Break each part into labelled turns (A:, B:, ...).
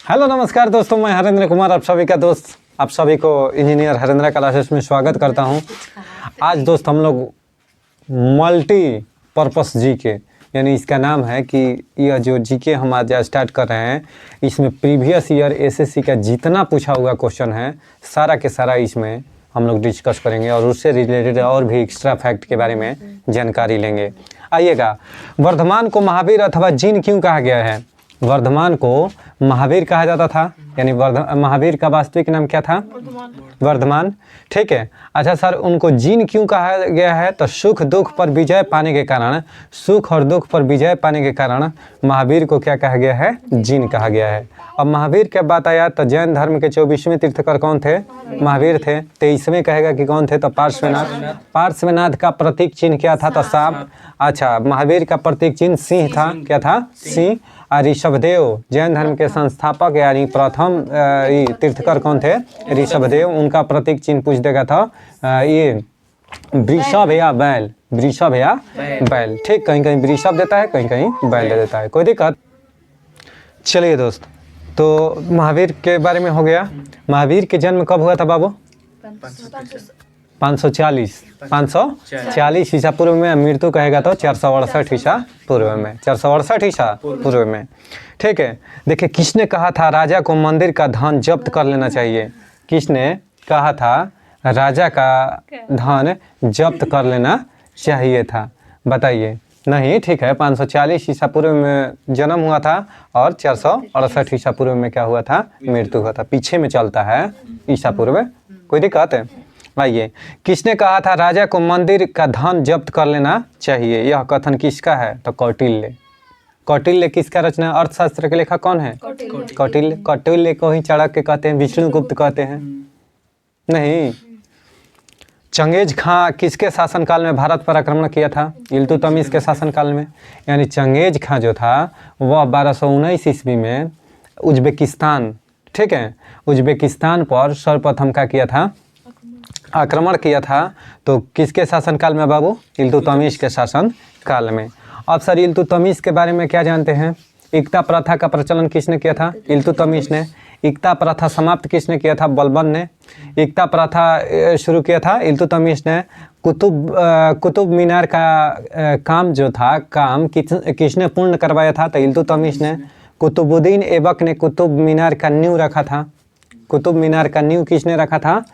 A: Hello नमस्कार दोस्तों, मैं हरेंद्र कुमार आप सभी का दोस्त, आप सभी को इंजीनियर हरेंद्र क्लासेस में स्वागत करता हूं। आज दोस्त हम लोग मल्टी पर्पस जीके यानी इसका नाम है कि यह जो जीके हम आज स्टार्ट कर रहे हैं, इसमें प्रीवियस ईयर एसएससी का जितना पूछा हुआ क्वेश्चन है सारा के सारा इसमें हम लोग डिस्कस करेंगे और उससे रिलेटेड और भी एक्स्ट्रा फैक्ट के बारे में जानकारी लेंगे। आइएगा, वर्धमान को महावीर अथवा जिन क्यों कहा गया है? वर्धमान को महावीर कहा जाता था, यानी महावीर का वास्तविक नाम क्या था? वर्धमान। ठीक है। अच्छा सर, उनको जिन क्यों कहा गया है? तो सुख दुख पर विजय पाने के कारण, सुख और दुख पर विजय पाने के कारण महावीर को क्या कहा गया है? जिन कहा गया है। अब महावीर के बात आया तो जैन धर्म के 24वें तीर्थकर कौन थे? महावीर थे। 23वें कहेगा कि कौन थे? तो पार्श्वनाथ। पार्श्वनाथ का प्रतीक चिन्ह क्या था? तो सांप। अच्छा, महावीर का प्रतीक चिन्ह सिंह था। क्या था? सिंह। और ऋषभदेव जैन धर्म के संस्थापक यानी प्रथम तीर्थकर कौन थे? ऋषभदेव। उनका प्रतीक चिन्ह पूछ देगा था ये वृषभ या बैल, वृषभ या बैल। ठीक, कहीं कहीं वृषभ देता है, कहीं कहीं बैल दे देता है, कोई दिक्कत? चलिए दोस्त, तो महावीर के बारे में हो गया। महावीर के जन्म कब हुआ था बाबू? 540 ईसा पूर्व में। मृत्यु कहेगा तो 468 ईसा पूर्व में, 468 ईसा पूर्व में। ठीक है। देखिए, किसने कहा था राजा को मंदिर का धन जब्त कर लेना चाहिए? किसने कहा था राजा का धन जब्त कर लेना चाहिए था? बताइए। नहीं, ठीक है, 540 ईसा पूर्व में जन्म हुआ था और 468 ईसा पूर्व में क्या हुआ था? मृत्यु हुआ था। पीछे में चलता है ईसा पूर्व, कोई दिक्कत है? आइए, किसने कहा था राजा को मंदिर का धन जब्त कर लेना चाहिए? यह कथन किसका है? तो कौटिल्य। कौटिल्य किसका रचना? अर्थशास्त्र के लेखक कौन है? कौटिल्य। कौटिल्य को ही चाणक्य कहते हैं, विष्णुगुप्त कहते हैं। नहीं। चंगेज खां किसके शासनकाल में भारत पर आक्रमण किया था? इल्तुतमिश के शासनकाल में। यानी चंगेज खां जो था वह 1219 ईस्वी में उज्बेकिस्तान, ठीक है, उज्बेकिस्तान पर सर्वप्रथम क्या किया था? आक्रमण किया था। तो किसके शासनकाल में बाबू? इल्तुतमिश के शासन काल में। अब सर, इल्तुतमिश के बारे में क्या जानते हैं? इक्ता प्रथा का प्रचलन किसने किया था? इल्तुतमिश ने। इक्ता प्रथा समाप्त किसने किया था? बलबन ने। इक्ता प्रथा शुरू किया था इल्तुतमिश ने। कुतुब मीनार का काम जो था, काम किसने पूर्ण करवाया था? तो इल्तुतमिश ने। कुतुबुद्दीन ऐबक ने कुतुब मीनार का नींव रखा था। कुतुब मीनार का नींव किसने रखा था?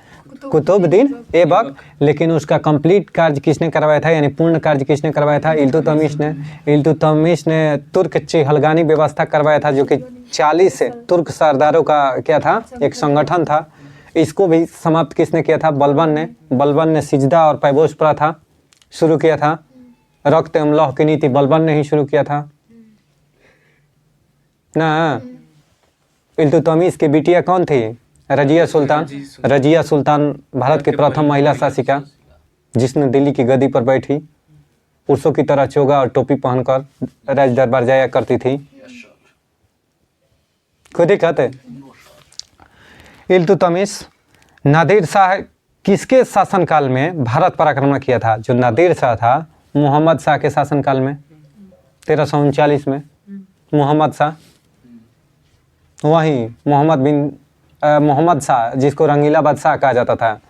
A: कुतुबुद्दीन ऐबक। लेकिन उसका कंप्लीट कार्य किसने करवाया था, यानी पूर्ण कार्य किसने करवाया था? इल्तुतमिश ने। इल्तुतमिश ने तुर्क चेहलगानी व्यवस्था करवाया था, जो कि 40 तुर्क सरदारों का क्या था? एक संगठन था। इसको भी समाप्त किसने किया था? बलबन ने। बलबन ने सिजदा और पैबोस प्रथा शुरू किया था। रक्त एवं लौह की नीति बलबन ने ही शुरू किया था ना। इल्तुतमिश की बिटिया कौन थी? रजिया सुल्तान। रजिया सुल्तान भारत की प्रथम महिला शासिका, जिसने दिल्ली की गद्दी पर बैठी, पुरुषों की तरह चोगा और टोपी पहनकर राज दरबार जाया करती थी। कोई दिक्कत है? इल्तुतमिश। नादिर शाह किसके शासनकाल में भारत पर आक्रमण किया था? जो नादिर शाह था, मोहम्मद शाह के शासनकाल में, 1339 में। मोहम्मद शाह, वही मोहम्मद शाह, जिसको रंगीला बादशाह कहा जाता था।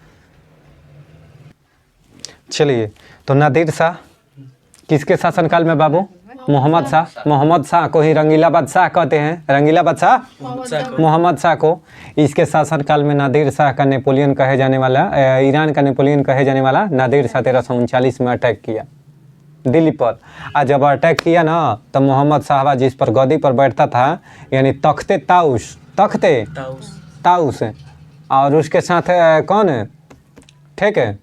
A: चलिए, तो नादिर शाह किसके शासनकाल में बाबू? मोहम्मद शाह। मोहम्मद शाह को ही रंगीला बादशाह कहते हैं। रंगीला बादशाह मोहम्मद शाह को। इसके शासनकाल में नादिर शाह का नेपोलियन कहे जाने वाला, ईरान का नेपोलियन कहे जाने वाला नादिर शाह 1339 में अटैक किया दिल्ली पर। आज जब अटैक किया ना, तो मोहम्मद शाहबाज जिस पर गद्दी पर बैठता था, यानी तख्ते ताउस, और उसके साथ कौन है? ठीक है।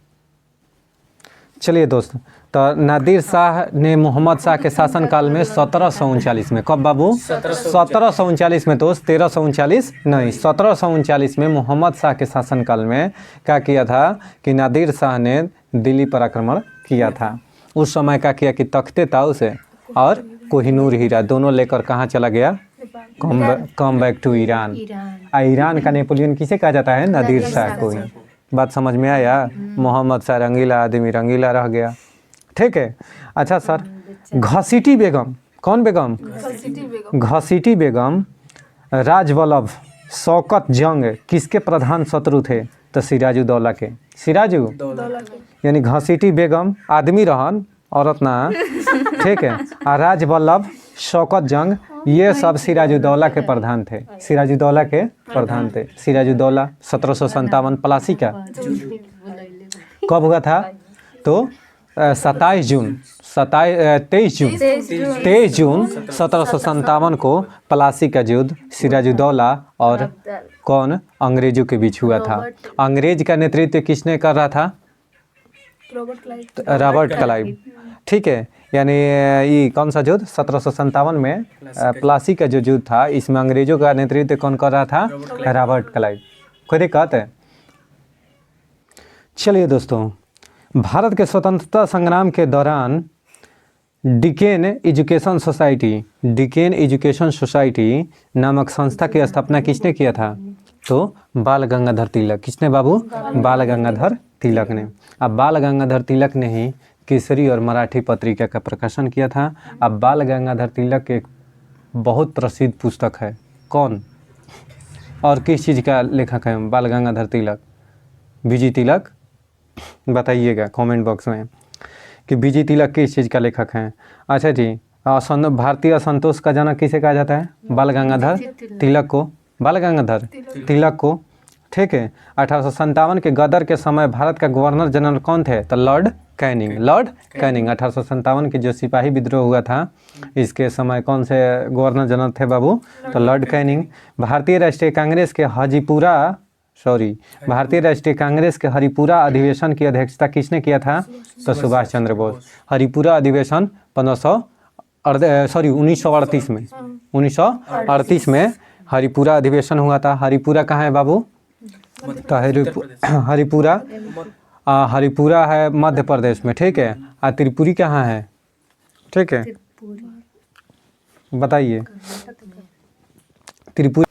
A: चलिए दोस्त, तो नादिर शाह ने मोहम्मद शाह के शासनकाल में 1739 में, कब बाबू? 1739 में दोस्त, 1339 नहीं, 1739 में मोहम्मद शाह के शासनकाल में क्या किया था कि नादिर शाह ने दिल्ली पर आक्रमण किया था। उस समय क्या किया कि तख्ते ताउस और कोहिनूर हीरा दोनों लेकर कहाँ चला गया? Come back to Iran. Iran का नेपोलियन किसे कहा जाता है? नादिर शाह को ही। बात समझ में आया? मोहम्मद शाह रंगीला आदमी, रंगीला रह गया। ठीक है। अच्छा सर, घसीटी बेगम, कौन बेगम? घसीटी बेगम राजवल्लभ शौकत जंग किसके प्रधान शत्रु थे? तो सिराजुद्दौला के। सिराजू यानी घसीटी बेगम आदमी रहन, औरत ना, ठीक है। और राजवल्लभ शौकत जंग ये सब सिराजुद्दौला के प्रधान थे, सिराजुद्दौला के प्रधान थे। सिराजुद्दौला 1757 प्लासी का कब हुआ था? तो 23 जून 1757 को प्लासी का युद्ध सिराजुद्दौला और कौन? अंग्रेजों के बीच हुआ था। अंग्रेज का नेतृत्व किसने कर रहा था? रॉबर्ट क्लाइव, ठीक है। यानी ये कौन सा युद्ध? 1757 में प्लासी का जो युद्ध था, इसमें अंग्रेजों का नेतृत्व कौन कर रहा था? Robert Clive. कोई दिक्कत है? चलिए दोस्तों, भारत के स्वतंत्रता संग्राम के दौरान डिकेन एजुकेशन सोसाइटी नामक संस्था की स्थापना किसने किया था? तो बाल गंगाधर तिलक। किसने बाबू? बाल गंगाधर तिलक ने। अब बाल गंगाधर तिलक ने ही केसरी और मराठी पत्रिका का प्रकाशन किया था। अब बाल गंगाधर तिलक एक बहुत प्रसिद्ध पुस्तक है, कौन और किस चीज़ का लेखक है बाल गंगाधर तिलक? बीजी तिलक, बताइएगा कमेंट बॉक्स में कि बीजी तिलक किस चीज़ का लेखक हैं। अच्छा जी, भारतीय असंतोष का जनक किसे कहा जाता है? बाल गंगाधर तिलक को। बाल गंगाधर तिलक को, ठीक है। 1857 के गदर के समय भारत का गवर्नर जनरल कौन थे? तो लॉर्ड कैनिंग। 1857 के जो सिपाही विद्रोह हुआ था, इसके समय कौन से गवर्नर जनरल थे बाबू? तो लॉर्ड कैनिंग। भारतीय राष्ट्रीय कांग्रेस के हरिपुरा अधिवेशन की अध्यक्षता किसने किया था? तो सुभाष चंद्र बोस। हरिपुरा अधिवेशन 1938 में हरिपुरा अधिवेशन हुआ था। हरिपुरा कहाँ है बाबू? तो हरिपुरा है मध्य प्रदेश में, ठीक है। और त्रिपुरी कहाँ है? ठीक है, बताइए। त्रिपुरी।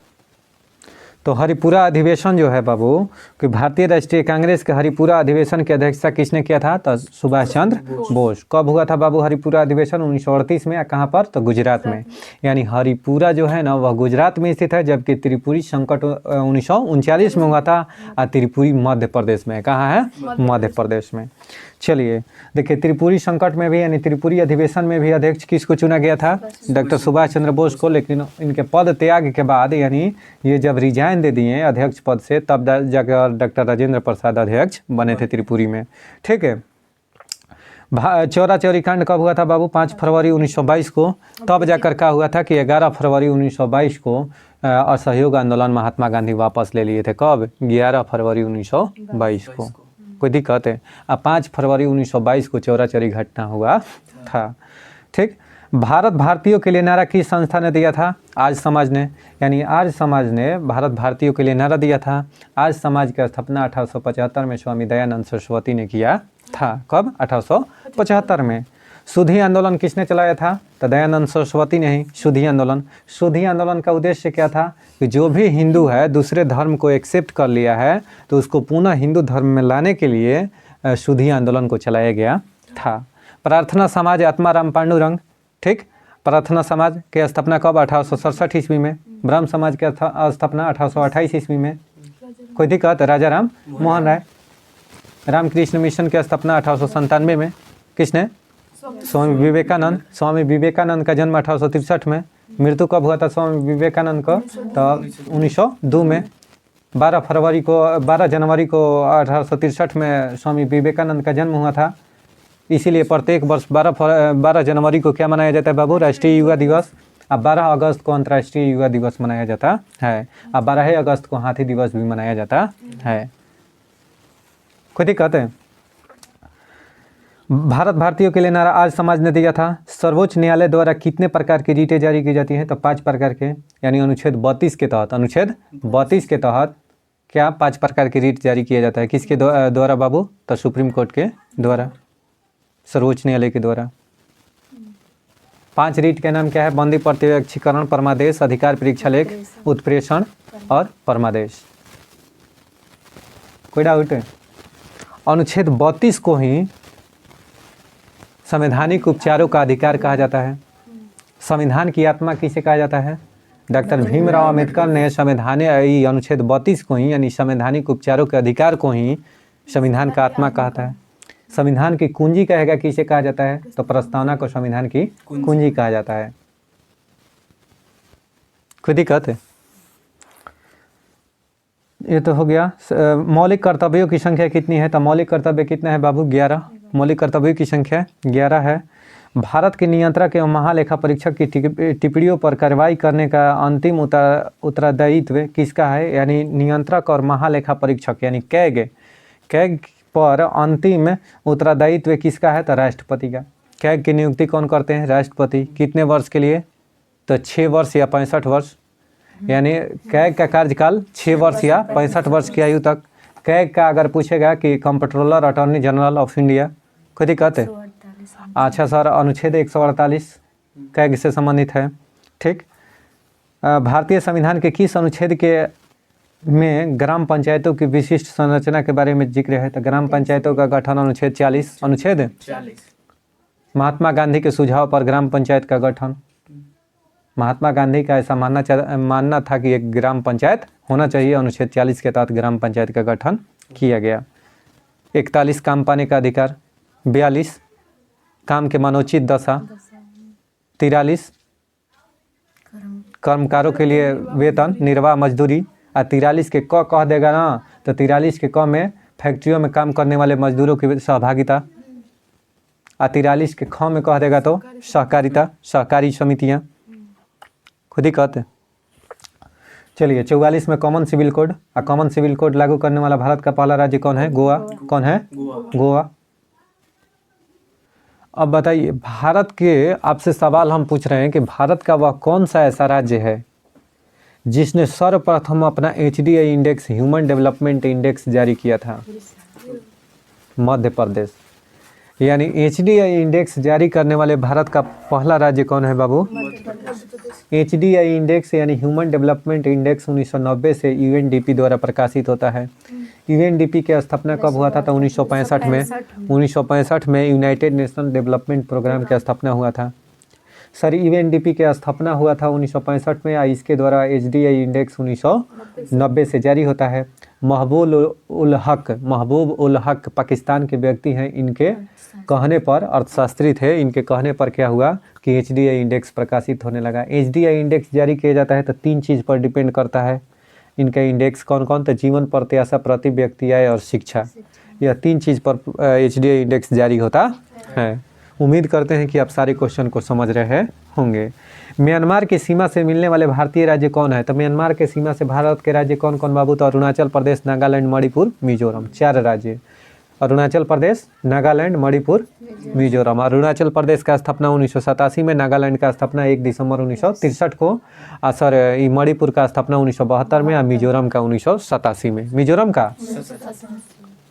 A: तो हरिपुरा अधिवेशन जो है बाबू कि भारतीय राष्ट्रीय कांग्रेस के हरिपुरा अधिवेशन की अध्यक्षता किसने किया था? तो सुभाष चंद्र बोस। कब हुआ था बाबू हरिपुरा अधिवेशन? 1938 में। कहाँ पर? तो गुजरात में। यानी हरिपुरा जो है ना वह गुजरात में स्थित है, जबकि त्रिपुरी संकट 1939 में हुआ था और त्रिपुरी मध्य प्रदेश में। कहाँ है? मध्य प्रदेश में। चलिए देखिए, त्रिपुरी संकट में भी यानी त्रिपुरी अधिवेशन में भी अध्यक्ष किसको चुना गया था? डॉक्टर सुभाष चंद्र बोस को। लेकिन इनके पद त्याग के बाद, यानी ये जब रिजाइन दे दिए अध्यक्ष पद से, तब जाकर डॉक्टर राजेंद्र प्रसाद अध्यक्ष बने थे त्रिपुरी में, ठीक है। चौरा चौरी कांड कब हुआ था बाबू? 5 फरवरी 1922 को। तब जाकर क्या हुआ था कि 11 फरवरी 1922 को असहयोग आंदोलन महात्मा गांधी वापस ले लिए थे। कब? 11 फरवरी 1922 को। कोई दिक्कत है? अब 5 फरवरी 1922 को चौरा चौरी घटना हुआ था, ठीक। भारत भारतीयों के लिए नारा किस संस्था ने दिया था? आज समाज ने। यानी आज समाज ने भारत भारतीयों के लिए नारा दिया था। आज समाज की स्थापना 1875 में स्वामी दयानंद सरस्वती ने किया था। कब? 1875 में। शुद्धि आंदोलन किसने चलाया था? तो दयानंद सरस्वती ने ही। शुद्धि आंदोलन का उद्देश्य क्या था कि जो भी हिंदू है दूसरे धर्म को एक्सेप्ट कर लिया है तो उसको पुनः हिंदू धर्म में लाने के लिए शुद्धि आंदोलन को चलाया गया था। प्रार्थना समाज आत्माराम पांडुरंग, ठीक। प्रार्थना समाज की स्थापना कब? 1867 ईस्वी में। ब्रह्म समाज की स्थापना 1828 ईस्वी में। कोई दिक्कत? राजा राम मोहन राय। रामकृष्ण मिशन की स्थापना 1897 में। किसने? स्वामी विवेकानंद का जन्म 1863 में। मृत्यु कब हुआ था स्वामी विवेकानंद का? तो 1902 में। 12 जनवरी को 1863 में स्वामी विवेकानंद का जन्म हुआ था। इसीलिए प्रत्येक वर्ष 12 जनवरी को क्या मनाया जाता है बाबू? राष्ट्रीय युवा दिवस। अब 12 अगस्त को अंतर्राष्ट्रीय युवा दिवस मनाया जाता है। अब 12 अगस्त को हाथी दिवस भी मनाया जाता है। कोई दिक्कत है? भारत भारतीयों के लिए नारा आज समाज ने दिया था। सर्वोच्च न्यायालय द्वारा कितने प्रकार की रीटें जारी की जाती हैं? तो 5 प्रकार के। यानी अनुच्छेद 32 के तहत क्या 5 प्रकार की रीट जारी किया जाता है? किसके द्वारा बाबू? तो सुप्रीम कोर्ट के द्वारा, सर्वोच्च न्यायालय के द्वारा। 5 रीट के नाम क्या है? बंदी प्रत्यक्षीकरण, परमादेश, अधिकार परीक्षा लेख, उत्प्रेषण और परमादेश। कोई डाउट है? अनुच्छेद 32 को ही संवैधानिक उपचारों का अधिकार कहा जाता है। संविधान की आत्मा किसे कहा जाता है? डॉक्टर भीमराव अंबेडकर ने संवैधानिक अनुच्छेद 32 को ही यानी संवैधानिक उपचारों के अधिकार को ही संविधान का आत्मा कहता है। संविधान की कुंजी कहेगा किसे कहा जाता है, तो प्रस्तावना को संविधान की कुंजी कहा जाता है। खुद ही कहते। ये तो हो गया। मौलिक कर्तव्यों की संख्या कितनी है, तो मौलिक कर्तव्य कितना है बाबू, 11। मौलिक कर्तव्यों की संख्या 11 है। भारत के नियंत्रक एवं महालेखा परीक्षक की टिप्पणियों पर कार्रवाई करने का अंतिम उत्तरदायित्व किसका है, यानी नियंत्रक और महालेखा परीक्षक यानी कैग पर अंतिम उत्तरदायित्व किसका है, तो राष्ट्रपति का। कैग की नियुक्ति कौन करते हैं, राष्ट्रपति। कितने वर्ष के लिए, तो 6 वर्ष या 65 वर्ष, यानी कैग का कार्यकाल 6 वर्ष या 65 वर्ष की आयु तक। कैग का अगर पूछेगा कि comptroller attorney general of India, खुद ही कहते। अच्छा सर, अनुच्छेद 148 कैग से संबंधित है। ठीक। भारतीय संविधान के किस अनुच्छेद के में ग्राम पंचायतों की विशिष्ट संरचना के बारे में जिक्र है, तो ग्राम पंचायतों का गठन अनुच्छेद 40। अनुच्छेद 40। महात्मा गांधी के सुझाव पर ग्राम पंचायत का गठन। महात्मा गांधी का ऐसा मानना था कि एक ग्राम पंचायत होना चाहिए। अनुच्छेद 40 के तहत ग्राम पंचायत का गठन किया गया। 41 काम पाने का अधिकार। 42 काम के मनोचित दशा। 43 कर्मकारों के लिए वेतन निर्वाह मजदूरी। और 43 के क कह देगा ना, तो 43 के क में फैक्ट्रियों में काम करने वाले मजदूरों की सहभागिता। और 43 के ख में कह देगा तो सहकारिता, सहकारी समितियाँ, खुद ही कहते। चलिए 44 में कॉमन सिविल कोड। और कॉमन सिविल कोड लागू करने वाला भारत का पहला राज्य कौन है, गोवा। कौन है, गोवा। अब बताइए, भारत के आपसे सवाल हम पूछ रहे हैं कि भारत का वह कौन सा ऐसा राज्य है जिसने सर्वप्रथम अपना HDI index, human development index जारी किया था। मध्य प्रदेश। यानी HDI इंडेक्स जारी करने वाले भारत का पहला राज्य कौन है बाबू, HDI इंडेक्स यानी ह्यूमन डेवलपमेंट इंडेक्स 1990 से UNDP द्वारा प्रकाशित होता है। UNDP की स्थापना कब हुआ था, तो 1965 में। 1965 में यूनाइटेड नेशनल डेवलपमेंट प्रोग्राम की स्थापना हुआ था। सर UNDP की स्थापना हुआ था 1965 में। इसके द्वारा HDI इंडेक्स 1990 से जारी होता है। महबूब उल हक पाकिस्तान के व्यक्ति हैं। इनके कहने पर, अर्थशास्त्री थे, इनके कहने पर क्या हुआ कि HDI इंडेक्स प्रकाशित होने लगा। HDI इंडेक्स जारी किया जाता है तो 3 चीज़ पर डिपेंड करता है। इनका इंडेक्स कौन कौन, तो जीवन, प्रत्याशा, प्रति व्यक्ति आय और शिक्षा। यह 3 चीज़ पर HDI इंडेक्स जारी होता है। उम्मीद करते हैं कि आप सारे क्वेश्चन को समझ रहे होंगे। म्यांमार की सीमा से मिलने वाले भारतीय राज्य कौन है, तो म्यांमार के सीमा से भारत के राज्य कौन कौन बाबू, तो अरुणाचल प्रदेश, नागालैंड, मणिपुर, मिजोरम। 4 राज्य। अरुणाचल प्रदेश, नागालैंड, मणिपुर, मिजोरम। अरुणाचल प्रदेश का स्थापना 1987 में, नागालैंड का स्थापना 1 दिसंबर 1963 को, और मणिपुर का स्थापना 1972 में, और मिजोरम का 1987 में। मिजोरम का,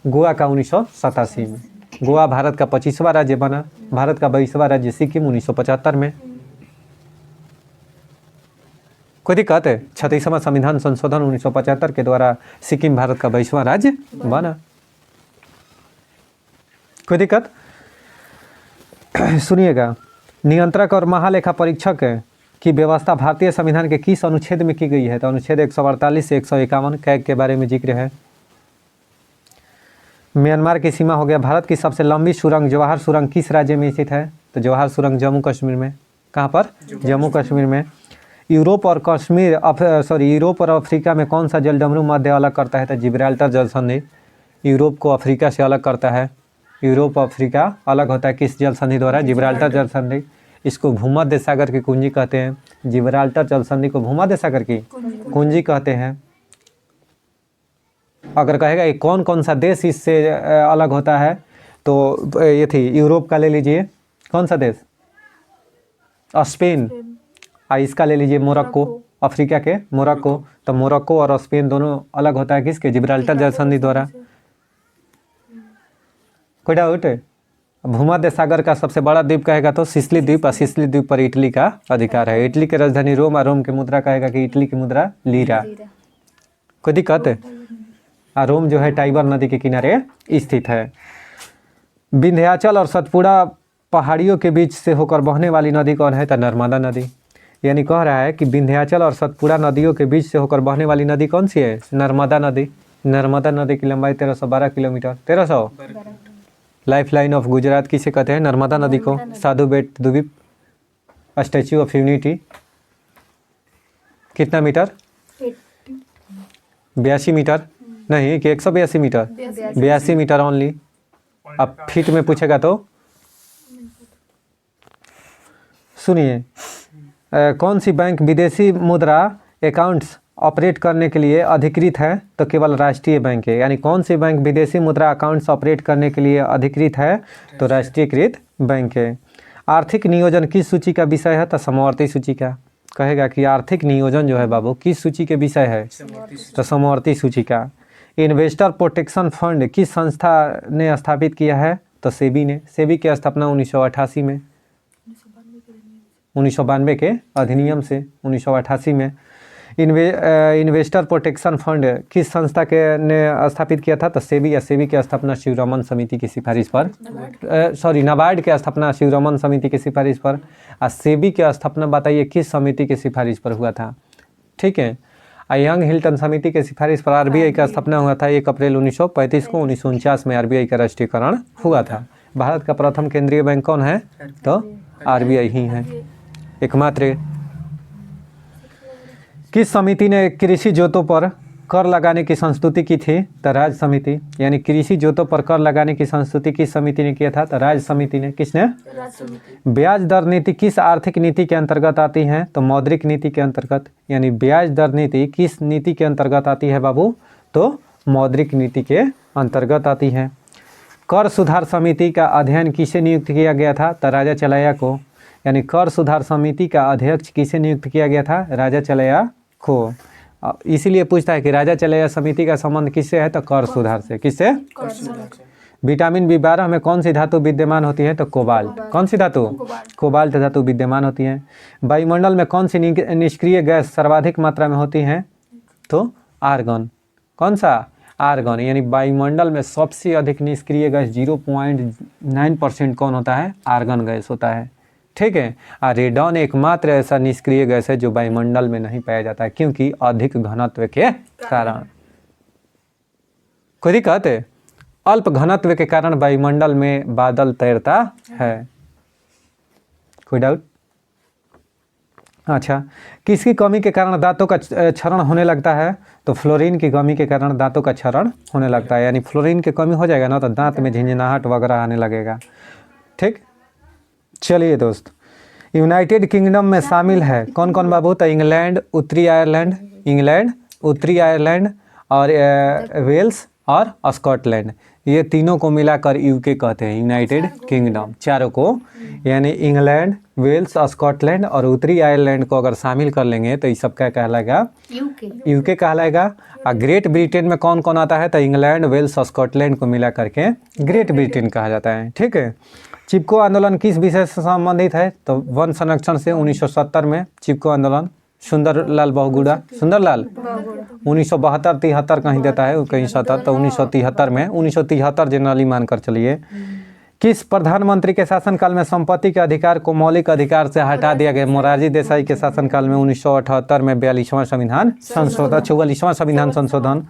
A: गोवा का 1987 में। गोवा भारत का 25वां राज्य बना। भारत का 22वां राज्य सिक्किम 1975 में। कोई दिक्कत है, 36वां संविधान संशोधन 1975 के द्वारा सिक्किम भारत का 22वां राज्य बना। कोई दिक्कत, सुनिएगा। नियंत्रक और महालेखा परीक्षक की व्यवस्था भारतीय संविधान के किस अनुच्छेद में की गई है, तो अनुच्छेद 148 से 151 कैग के बारे में जिक्र है। म्यांमार की सीमा हो गया। भारत की सबसे लंबी सुरंग जवाहर सुरंग किस राज्य में स्थित है, तो जवाहर सुरंग जम्मू कश्मीर में। कहाँ पर, जम्मू कश्मीर में। यूरोप और अफ्रीका में कौन सा जलडमरू मध्य अलग करता है, तो जिब्राल्टर जल संधि यूरोप को अफ्रीका से अलग करता है। यूरोप और अफ्रीका अलग होता है किस जल संधि द्वारा, जिब्राल्टर जल संधि। इसको भूमध्य सागर की कुंजी कहते हैं। जिब्राल्टर जल संधि को भूमध्य सागर की कुंजी कहते हैं। अगर कहेगा कि कौन कौन सा देश इससे अलग होता है, तो ये थी यूरोप का ले लीजिए, कौन सा देश, स्पेन। इसका ले लीजिए मोरक्को, अफ्रीका के मोरक्को। तो मोरक्को और स्पेन दोनों अलग होता है किसके, जिब्राल्टर जल संधि द्वारा। कोई डाउट है। भूमध्य सागर का सबसे बड़ा द्वीप कहेगा तो सिसिली द्वीप, और सिसिली द्वीप पर इटली का अधिकार है। इटली की राजधानी रोम, और रोम की मुद्रा कहेगा कि इटली की मुद्रा लीरा। कोई दिक्कत है। रोम जो है टाइबर नदी के किनारे स्थित है। विंध्याचल और सतपुड़ा पहाड़ियों के बीच से होकर बहने वाली नदी कौन है, तो नर्मदा नदी। यानी कह रहा है कि विंध्याचल और सतपुड़ा नदियों के बीच से होकर बहने वाली नदी कौन सी है? नर्मदा नदी। नर्मदा नदी की लंबाई 1312 kilometre. 1300। Life line of Gujarat किसे कहते हैं? नर्मदा नदी को। साधु बेट द्वीप, स्टैच्यू ऑफ यूनिटी कितना मीटर? 82 मीटर नहीं कि 182 मीटर? 82 metre only. अब फीट में पूछेगा तो सुनिए, कौन सी बैंक विदेशी मुद्रा अकाउंट्स ऑपरेट करने के लिए अधिकृत है? तो केवल राष्ट्रीय बैंक है। यानी कौन सी बैंक विदेशी मुद्रा अकाउंट्स ऑपरेट करने के लिए अधिकृत है? तो राष्ट्रीयकृत बैंक है। आर्थिक नियोजन किस सूची का विषय है? तो समवर्ती सूची का। कहेगा कि आर्थिक नियोजन जो है बाबू किस सूची के विषय है? तो समवर्ती सूची का। इन्वेस्टर प्रोटेक्शन फंड किस संस्था ने स्थापित किया है? तो सेबी ने। सेबी की स्थापना 1988 में, 1992 के अधिनियम से 1988 में। इन्वेस्टर प्रोटेक्शन फंड किस संस्था के ने स्थापित किया था? तो सेबी। या सेबी की स्थापना शिवरमन समिति की सिफारिश पर, नाबार्ड की स्थापना शिवरमन समिति की सिफारिश पर। और सेबी की स्थापना बताइए किस समिति की सिफारिश पर हुआ था? ठीक है, यंग हिल्टन समिति के सिफारिश पर आरबीआई का स्थापना हुआ था 1 अप्रैल 1935 को। 1949 में आरबीआई का राष्ट्रीयकरण हुआ था। भारत का प्रथम केंद्रीय बैंक कौन है? तो आरबीआई ही है एकमात्र। किस समिति ने कृषि जोतों पर कर लगाने की संस्तुति की थी? तो राज्य समिति। यानी कृषि जोतों पर कर लगाने की संस्तुति किस समिति ने किया था? तो राज्य समिति ने। किसने? ब्याज दर नीति किस आर्थिक नीति के अंतर्गत आती है? तो मौद्रिक नीति के अंतर्गत। यानी ब्याज दर नीति किस नीति के अंतर्गत आती है बाबू? तो मौद्रिक नीति के अंतर्गत आती है। कर सुधार समिति का अध्ययन किसे नियुक्त किया गया था? तो राजा चलैया को। यानी कर सुधार समिति का अध्यक्ष किसे नियुक्त किया गया था? राजा चलैया को। इसीलिए पूछता है कि राजा चलैया समिति का संबंध किससे है? तो कर सुधार से। किससे? विटामिन B12 में कौन सी धातु विद्यमान होती है? तो कोबाल्ट। कौन सी धातु? कोबाल्ट धातु विद्यमान होती है। वायुमंडल में कौन सी निष्क्रिय गैस सर्वाधिक मात्रा में होती है? तो आर्गन। कौन सा? आर्गन। यानी वायुमंडल में सबसे अधिक निष्क्रिय गैस 0.9% कौन होता है? आर्गन गैस होता है। ठीक है। और रेडॉन एकमात्र ऐसा निष्क्रिय गैस है जो वायुमंडल में नहीं पाया जाता है, क्योंकि अधिक घनत्व के कारण। कोई दिक्कत है? अल्प घनत्व के कारण वायुमंडल में बादल तैरता है। कोई डाउट? अच्छा, किसकी कमी के कारण दांतों का क्षरण होने लगता है? तो फ्लोरीन की कमी के कारण दांतों का क्षरण होने लगता है। यानी फ्लोरीन की कमी हो जाएगा ना तो दांत में झिंझनाहट वगैरह आने लगेगा। ठीक, चलिए दोस्त, यूनाइटेड किंगडम में शामिल है कौन कौन बाबू? तो इंग्लैंड, उत्तरी आयरलैंड, इंग्लैंड, उत्तरी आयरलैंड और वेल्स और स्कॉटलैंड। ये तीनों को मिलाकर यूके कहते हैं, यूनाइटेड किंगडम। चारों को, यानी इंग्लैंड, वेल्स, स्कॉटलैंड और उत्तरी आयरलैंड को अगर शामिल कर लेंगे तो ये सब क्या कहलाएगा? यूके कहलाएगा। और ग्रेट ब्रिटेन में कौन कौन आता है? तो इंग्लैंड, वेल्स, स्कॉटलैंड को मिला करके ग्रेट ब्रिटेन कहा जाता है। ठीक है। चिपको आंदोलन किस विषय से संबंधित है? तो वन संरक्षण से। 1970 में चिपको आंदोलन। सुंदरलाल बहुगुणा, सुंदरलाल 1972-73 कहीं देता है, कहीं 70, तो 1973 में, 1973 जनरली मानकर चलिए। किस प्रधानमंत्री के शासनकाल में संपत्ति के अधिकार को मौलिक अधिकार से हटा दिया गया? मोरारजी देसाई के शासनकाल में 1978 में 42वां संविधान संशोधन, 44वां संविधान संशोधन।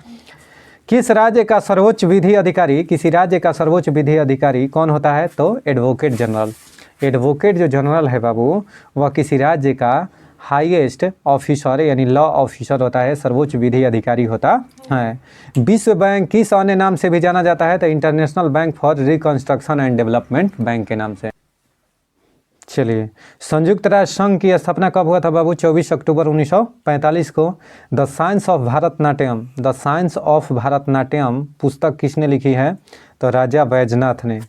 A: किस राज्य का सर्वोच्च विधि अधिकारी, किसी राज्य का सर्वोच्च विधि अधिकारी कौन होता है? तो एडवोकेट जनरल। एडवोकेट जो जनरल है बाबू, वह किसी राज्य का हाईएस्ट ऑफिसर यानी लॉ ऑफिसर होता है, सर्वोच्च विधि अधिकारी होता है। विश्व बैंक किस अन्य नाम से भी जाना जाता है? तो international bank for reconstruction and development bank के नाम से। चलिए, संयुक्त राष्ट्र संघ की स्थापना कब हुआ था बाबू? 24 अक्टूबर 1945 को। The science of Bharatanatyam, the science of Bharatanatyam पुस्तक किसने लिखी है? तो राजा बैजनाथ ने,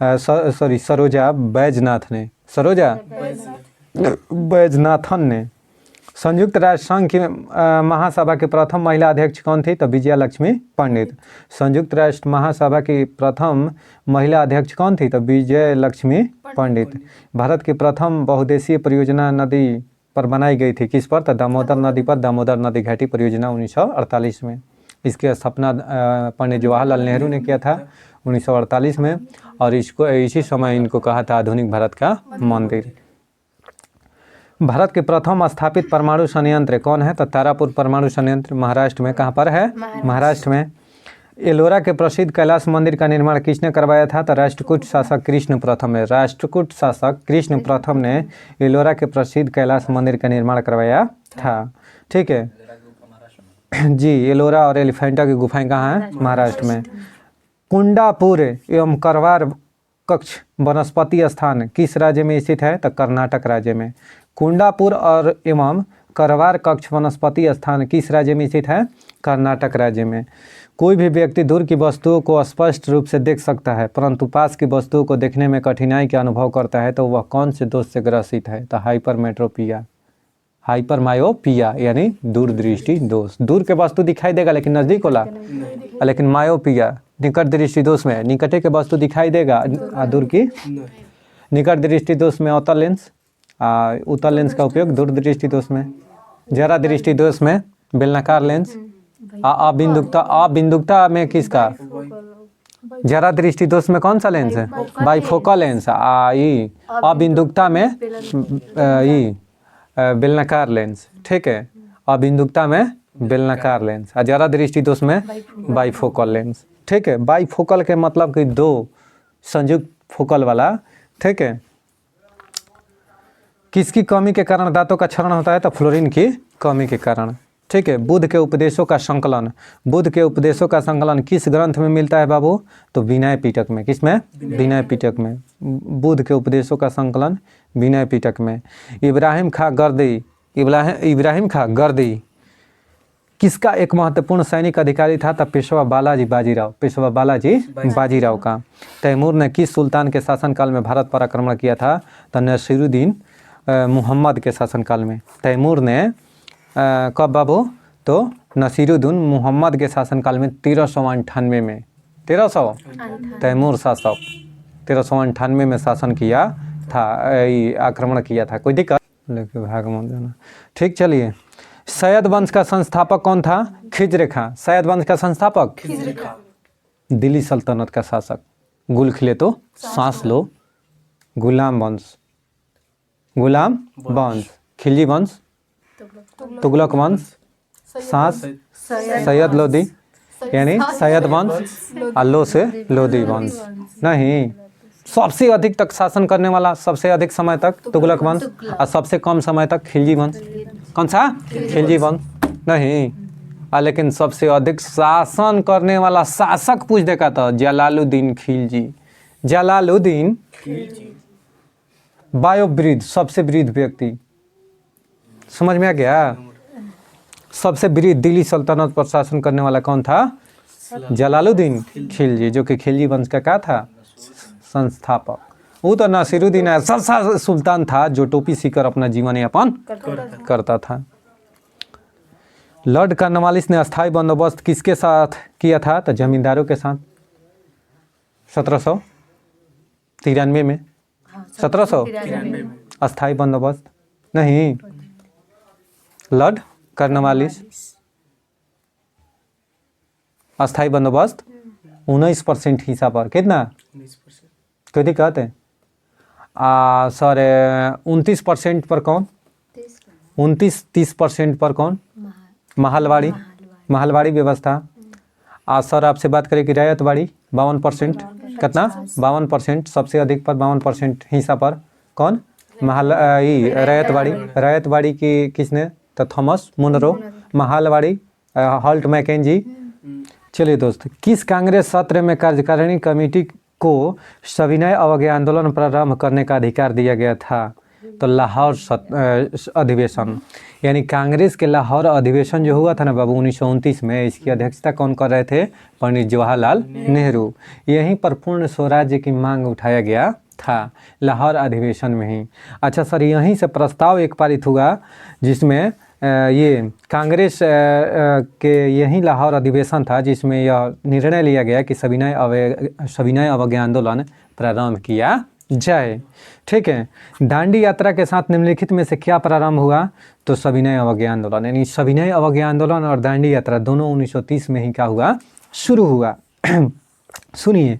A: सरोजा बैजनाथ ने, सरोजा बैजनाथन ने। संयुक्त राष्ट्र संघ की महासभा के प्रथम महिला अध्यक्ष कौन थी? तो विजया लक्ष्मी पंडित। संयुक्त राष्ट्र महासभा की प्रथम महिला अध्यक्ष कौन थी? तो विजय लक्ष्मी पंडित। भारत की प्रथम बहुउद्देशीय परियोजना नदी पर बनाई गई थी, किस पर? तो दामोदर नदी पर, दामोदर नदी घाटी परियोजना 1948 में। इसकी स्थापना पंडित जवाहरलाल नेहरू ने किया था 1948 में, और इसको इसी समय इनको कहा था आधुनिक भारत का मंदिर। भारत के प्रथम स्थापित परमाणु संयंत्र कौन है? तो तारापुर परमाणु संयंत्र महाराष्ट्र में। कहाँ पर है? महाराष्ट्र में। एलोरा के प्रसिद्ध कैलाश मंदिर का निर्माण किसने करवाया था? तो राष्ट्रकूट शासक कृष्ण प्रथम ने। राष्ट्रकूट शासक कृष्ण प्रथम ने एलोरा के प्रसिद्ध कैलाश मंदिर का निर्माण करवाया था। ठीक है जी। एलोरा और एलिफेंटा की गुफाएं कहाँ हैं? महाराष्ट्र में। कुंडापुर एवं करवार कक्ष वनस्पति स्थान किस राज्य में स्थित है? तो कर्नाटक राज्य में। कुंडापुर और एवं करवार कक्ष वनस्पति स्थान किस राज्य में स्थित है? कर्नाटक राज्य में। कोई भी व्यक्ति दूर की वस्तुओं को स्पष्ट रूप से देख सकता है परंतु पास की वस्तुओं को देखने में कठिनाई का अनुभव करता है, तो वह कौन से दोष से ग्रसित है? तो हाइपरमेट्रोपिया, हाइपरमायोपिया यानी दूरदृष्टि दोष। दूर के वस्तु दिखाई देगा लेकिन नज़दीक होला, लेकिन मायोपिया निकट दृष्टि दोष में निकटे के वस्तु दिखाई देगा, दूर की निकट दृष्टि दोष में अवतल लेंस, उत्तल लेंस का उपयोग दूरदृष्टि दोष में। जरा दृष्टि दोष में बेलनाकार लेंस। अबिंदुकता में किसका? जरा दृष्टि दोष में कौन सा लेंस है? Bifocal lens. अबिंदुकता में बेलनाकार लेंस। ठीक है, अबिंदुकता में बेलनाकार लेंस, जरा दृष्टि दोष में बाइफोकल लेंस। ठीक है, बाइफोकल के मतलब कि दो संयुक्त फोकल वाला। ठीक है, किसकी कमी के कारण दांतों का क्षरण होता है? तो फ्लोरीन की कमी के कारण। ठीक है, बुद्ध के उपदेशों का संकलन, बुद्ध के उपदेशों का संकलन किस ग्रंथ में मिलता है बाबू? तो विनय पिटक में। किसमें? विनय पिटक में। बुद्ध के उपदेशों का संकलन विनय पिटक में। इब्राहिम खां गर्दी किसका एक महत्वपूर्ण सैनिक अधिकारी था? तब पेशवा बालाजी बाजीराव का। तैमूर ने किस सुल्तान के शासनकाल में भारत पर आक्रमण किया था? तो नसीरुद्दीन मोहम्मद के शासनकाल में। तैमूर ने कब बाबू? तो नसीरुद्दीन मोहम्मद के शासनकाल में 1398 में। 1300 तैमूर शासक 1398 में शासन किया था, आक्रमण किया था। कोई दिक्कत? ठीक, चलिए। सैयद वंश का संस्थापक कौन था? खिज्र खां। सैयद वंश का संस्थापक खिज्र खां। दिल्ली सल्तनत का शासक। गुल खिले तो सांस लो। गुलाम वंश, खिलजी वंश, तुगलक वंश, सांस, सैयद लोदी यानी सैयद वंश, लो से लोदी वंश। नहीं, सबसे अधिक तक शासन करने वाला, सबसे अधिक समय तक तुगलक वंश और सबसे कम समय तक खिलजी वंश। कौन सा? खिलजी वंश। नहीं, लेकिन सबसे अधिक शासन करने वाला शासक पूछ देखा था जलालुद्दीन खिलजी। जलालुद्दीन बायोवृद्ध, सबसे वृद्ध व्यक्ति। समझ में आ गया? सबसे वृद्ध दिल्ली सल्तनत पर शासन करने वाला कौन था? जलालुद्दीन खिलजी, जो कि खिलजी वंश का क्या था? संस्थापक। वो तो नासिरुद्दीन ऐसा सुल्तान था जो टोपी सीकर अपना जीवन यापन करता था। लॉर्ड कॉर्नवालिस ने अस्थायी बंदोबस्त किसके साथ किया था? तो जमींदारों के साथ। 1793 में। 1793 अस्थायी बंदोबस्त। नहीं, लॉर्ड कॉर्नवालिस अस्थायी बंदोबस्त 19% हिस्सा पर। कितना? 19%। कोई दिक्कत है? सर 29% पर कौन? 29-30% पर कौन? महलवाड़ी व्यवस्था। सर आपसे बात करें कि रैयतवाड़ी 52%। कितना? 52%। सबसे अधिक पर 52% हिस्सा पर कौन? रैयतवाड़ी की किसने? तो Thomas Munro. Mahalwari Holt Mackenzie. चलिए दोस्त, किस कांग्रेस सत्र में कार्यकारिणी कमेटी को सविनय अवज्ञा आंदोलन प्रारंभ करने का अधिकार दिया गया था? तो लाहौर अधिवेशन, यानी कांग्रेस के लाहौर अधिवेशन जो हुआ था ना बाबू 1929 में, इसकी अध्यक्षता कौन कर रहे थे? पंडित जवाहरलाल नेहरू। यहीं पर पूर्ण स्वराज्य की मांग उठाया गया था, लाहौर अधिवेशन में ही। अच्छा सर, यहीं से प्रस्ताव एक पारित हुआ जिसमें ये कांग्रेस के यही लाहौर अधिवेशन था जिसमें यह निर्णय लिया गया कि सविनय अवज्ञा आंदोलन प्रारंभ किया जाए। ठीक है, दांडी यात्रा के साथ निम्नलिखित में से क्या प्रारंभ हुआ? तो सविनय अवज्ञा आंदोलन। यानी सविनय अवज्ञा आंदोलन और दांडी यात्रा दोनों 1930 में ही क्या हुआ? शुरू हुआ। सुनिए,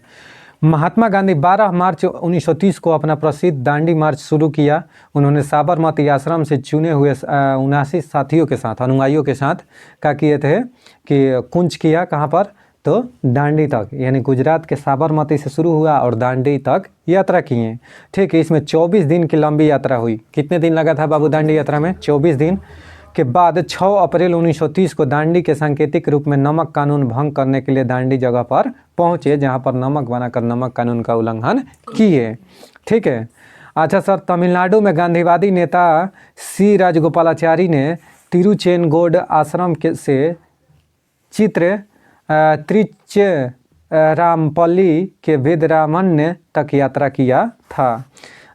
A: महात्मा गांधी 12 मार्च 1930 को अपना प्रसिद्ध दांडी मार्च शुरू किया। उन्होंने साबरमती आश्रम से चुने हुए 79 साथियों के साथ, अनुयायियों के साथ क्या किए थे कि कूच किया, कहाँ पर, तो दांडी तक, यानी गुजरात के साबरमती से शुरू हुआ और दांडी तक यात्रा किए। ठीक है, इसमें 24 दिन की लंबी यात्रा हुई। कितने दिन लगा था बाबू दांडी यात्रा में? 24 दिन के बाद 6 अप्रैल 1930 को दांडी के सांकेतिक रूप में नमक कानून भंग करने के लिए दांडी जगह पर पहुंचे, जहां पर नमक बनाकर नमक कानून का उल्लंघन किए। ठीक है। अच्छा सर, तमिलनाडु में गांधीवादी नेता सी राजगोपालाचारी ने तिरुचेनगोड आश्रम से त्रिचरामपल्ली के वेदरामन्य तक यात्रा किया था।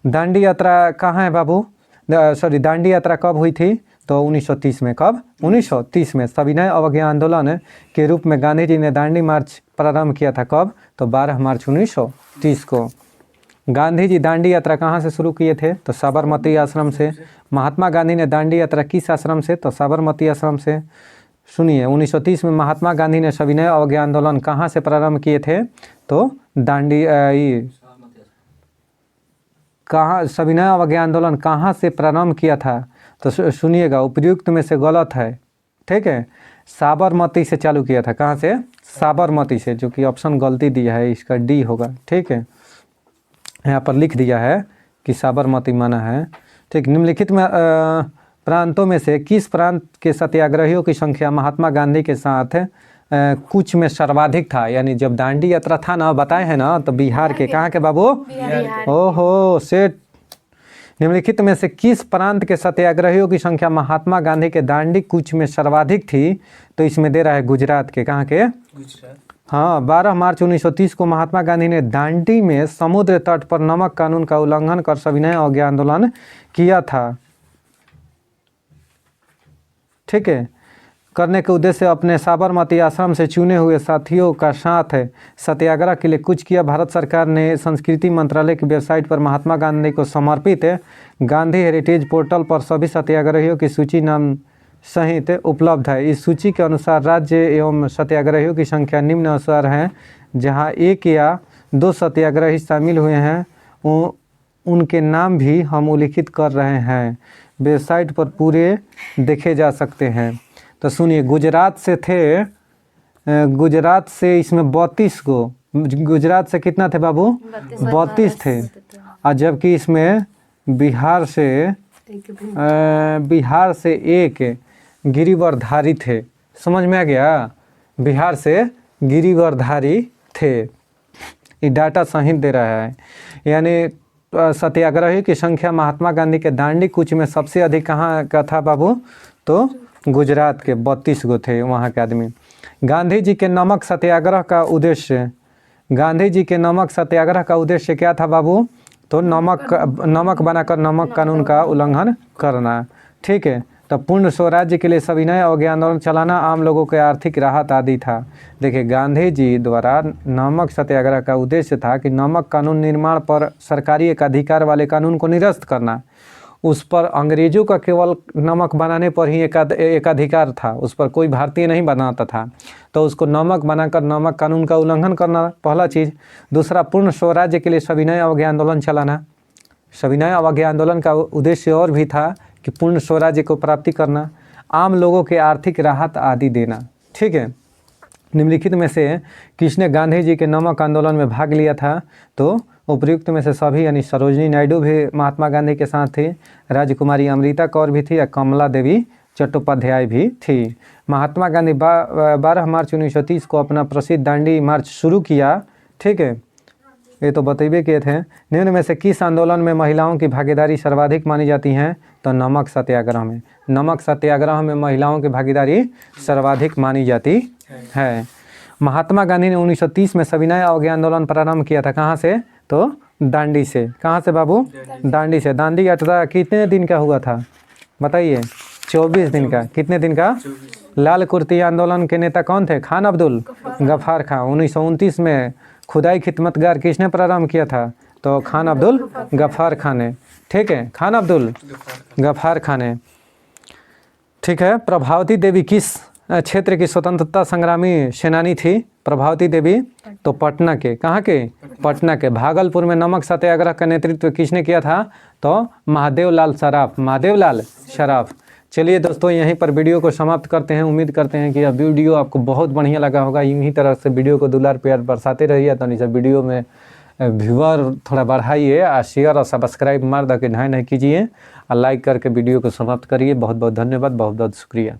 A: दांडी यात्रा कहाँ है बाबू? दांडी यात्रा कब हुई थी? तो 1930 में। कब? 1930 में। सविनय अवज्ञा आंदोलन के रूप में गांधी जी ने दांडी मार्च प्रारंभ किया था। कब? तो 12 मार्च 1930 को। गांधी जी दांडी यात्रा कहाँ से शुरू किए थे? तो साबरमती आश्रम से। महात्मा गांधी ने दांडी यात्रा किस आश्रम से? तो साबरमती आश्रम से। सुनिए, 1930 में महात्मा गांधी ने सविनय अवज्ञा आंदोलन कहाँ से प्रारंभ किए थे? तो दांडी कहाँ सविनय अवज्ञा आंदोलन कहाँ से प्रारंभ किया था? तो सुनिएगा, उपयुक्त में से गलत है। ठीक है, साबरमती से चालू किया था। कहाँ से? साबरमती से, जो कि ऑप्शन गलती दिया है, इसका डी होगा। ठीक है, यहाँ पर लिख दिया है कि साबरमती माना है। ठीक, निम्नलिखित में प्रांतों में से किस प्रांत के सत्याग्रहियों की संख्या महात्मा गांधी के साथ कुछ में सर्वाधिक था? यानी जब दांडी यात्रा था ना, बताए हैं ना, तो बिहार के। कहाँ के बाबू? ओहो सेठ। निम्नलिखित में से किस प्रांत के सत्याग्रहियों की संख्या महात्मा गांधी के दांडी कूच में सर्वाधिक थी? तो इसमें दे रहा है गुजरात के। कहाँ के? गुजरात। हाँ, 12 मार्च 1930 को महात्मा गांधी ने दांडी में समुद्र तट पर नमक कानून का उल्लंघन कर सविनय अवज्ञा आंदोलन किया था। ठीक है, करने के उद्देश्य से अपने साबरमती आश्रम से चुने हुए साथियों का साथ सत्याग्रह के लिए कुछ किया। भारत सरकार ने संस्कृति मंत्रालय की वेबसाइट पर महात्मा गांधी को समर्पित गांधी हेरिटेज पोर्टल पर सभी सत्याग्रहियों की सूची नाम सहित उपलब्ध है। इस सूची के अनुसार राज्य एवं सत्याग्रहियों की संख्या निम्न अनुसार है। जहां 1 या 2 सत्याग्रही शामिल हुए हैं, उनके नाम भी हम उल्लिखित कर रहे हैं। वेबसाइट पर पूरे देखे जा सकते हैं। तो सुनिए, गुजरात से थे, गुजरात से इसमें 32 को, गुजरात से कितना थे बाबू? 32 थे। और जबकि इसमें बिहार से एक गिरिवरधारी थे। समझ में आ गया? बिहार से गिरिवरधारी थे। ये डाटा सही दे रहा है। यानी सत्याग्रही की संख्या महात्मा गांधी के दांडी कूच में सबसे अधिक कहाँ का था बाबू? तो गुजरात के 32 गो थे वहाँ के आदमी। गांधी जी के नमक सत्याग्रह का उद्देश्य, गांधी जी के नमक सत्याग्रह का उद्देश्य क्या था बाबू? तो नमक बनाकर नमक कानून का उल्लंघन करना। ठीक है, तो पूर्ण स्वराज्य के लिए सविनय अवज्ञा आंदोलन चलाना, आम लोगों के आर्थिक राहत आदि था। देखिए, गांधी जी द्वारा नमक सत्याग्रह का उद्देश्य था कि नमक कानून निर्माण पर सरकारी एकाधिकार वाले कानून को निरस्त करना। उस पर अंग्रेजों का केवल नमक बनाने पर ही एकाधिकार था, उस पर कोई भारतीय नहीं बनाता था। तो उसको नमक बनाकर नमक कानून का उल्लंघन करना, पहला चीज़। दूसरा, पूर्ण स्वराज्य के लिए सविनय अवज्ञा आंदोलन चलाना। सविनय अवज्ञा आंदोलन का उद्देश्य और भी था कि पूर्ण स्वराज्य को प्राप्ति करना, आम लोगों के आर्थिक राहत आदि देना। ठीक है, निम्नलिखित में से किसने गांधी जी के नमक आंदोलन में भाग लिया था? तो उपयुक्त में से सभी, यानी सरोजिनी नायडू भी महात्मा गांधी के साथ थी, राजकुमारी अमृता कौर भी थी, या कमला देवी चट्टोपाध्याय भी थी। महात्मा गांधी 12 मार्च 1930 को अपना प्रसिद्ध दांडी मार्च शुरू किया। ठीक है, ये तो बतेबे किए थे। निम्न में से किस आंदोलन में महिलाओं की भागीदारी सर्वाधिक मानी जाती है? तो नमक सत्याग्रह में। नमक सत्याग्रह में महिलाओं की भागीदारी सर्वाधिक मानी जाती है। महात्मा गांधी ने 1930 में सविनय अवज्ञा आंदोलन प्रारंभ किया था। कहाँ से? तो दांडी से। कहाँ से बाबू? दांडी से। दांडी यात्रा कितने दिन का हुआ था बताइए? 24 दिन का। कितने दिन का? लाल कुर्ती आंदोलन के नेता कौन थे? खान अब्दुल गफ्फार खां। 1929 में खुदाई खिदमतगार किसने प्रारंभ किया था? तो खान अब्दुल गफ्फार खां ने। ठीक है, खान अब्दुल गफ्फार खां ने। ठीक है, प्रभावती देवी किस क्षेत्र की स्वतंत्रता संग्रामी सेनानी थी प्रभावती देवी? तो पटना के, कहाँ के? पटना के। भागलपुर में नमक सत्याग्रह का नेतृत्व किसने किया था? तो महादेव लाल सराफ, महादेव लाल सराफ। चलिए दोस्तों, यहीं पर वीडियो को समाप्त करते हैं। उम्मीद करते हैं कि यह वीडियो आपको बहुत बढ़िया लगा होगा। यूं ही तरह से वीडियो को दुलार प्यार बरसाते रहिए। तो नीचे वीडियो में व्यूअर थोड़ा बढ़ाइए और शेयर और सब्सक्राइब मार दे के नहीं कीजिए और लाइक करके वीडियो को समाप्त करिए। बहुत बहुत धन्यवाद, बहुत बहुत शुक्रिया।